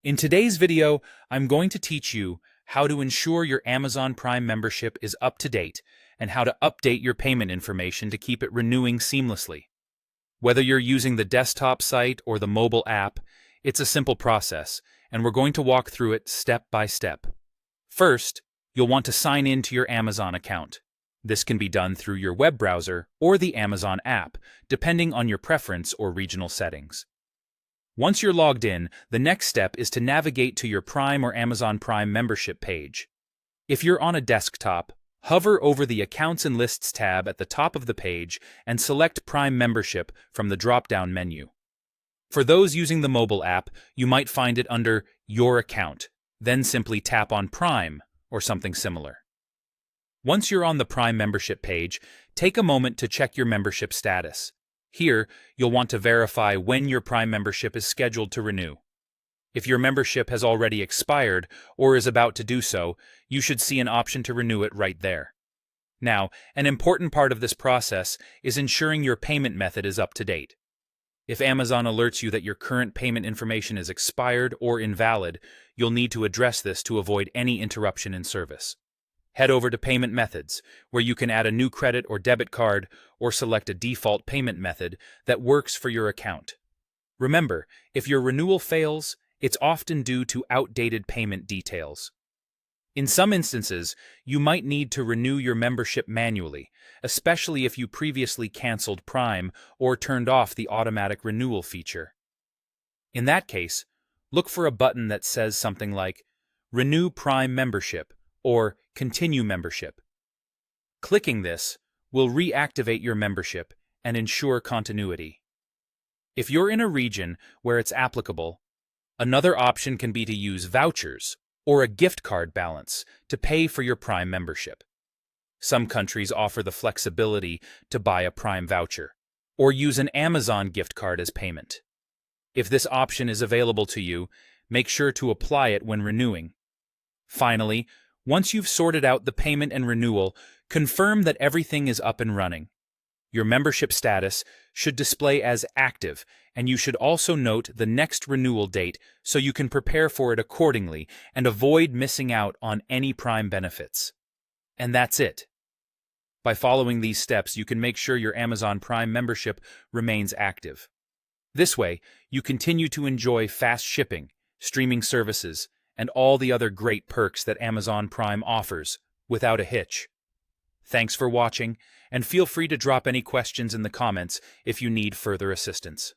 In today's video, I'm going to teach you how to ensure your Amazon Prime membership is up to date and how to update your payment information to keep it renewing seamlessly. Whether you're using the desktop site or the mobile app, it's a simple process, and we're going to walk through it step by step. First, you'll want to sign in to your Amazon account. This can be done through your web browser or the Amazon app, depending on your preference or regional settings. Once you're logged in, the next step is to navigate to your Prime or Amazon Prime membership page. If you're on a desktop, hover over the Accounts and Lists tab at the top of the page and select Prime Membership from the drop-down menu. For those using the mobile app, you might find it under Your Account, then simply tap on Prime or something similar. Once you're on the Prime membership page, take a moment to check your membership status. Here, you'll want to verify when your Prime membership is scheduled to renew. If your membership has already expired or is about to do so, you should see an option to renew it right there. Now, an important part of this process is ensuring your payment method is up to date. If Amazon alerts you that your current payment information is expired or invalid, you'll need to address this to avoid any interruption in service. Head over to Payment Methods, where you can add a new credit or debit card or select a default payment method that works for your account. Remember, if your renewal fails, it's often due to outdated payment details. In some instances, you might need to renew your membership manually, especially if you previously canceled Prime or turned off the automatic renewal feature. In that case, look for a button that says something like Renew Prime Membership or Continue Membership. Clicking this will reactivate your membership and ensure continuity. If you're in a region where it's applicable, another option can be to use vouchers or a gift card balance to pay for your Prime membership. Some countries offer the flexibility to buy a Prime voucher or use an Amazon gift card as payment. If this option is available to you, make sure to apply it when renewing. Finally, once you've sorted out the payment and renewal, confirm that everything is up and running. Your membership status should display as active, and you should also note the next renewal date so you can prepare for it accordingly and avoid missing out on any Prime benefits. And that's it. By following these steps, you can make sure your Amazon Prime membership remains active. This way, you continue to enjoy fast shipping, streaming services, and all the other great perks that Amazon Prime offers, without a hitch. Thanks for watching, and feel free to drop any questions in the comments if you need further assistance.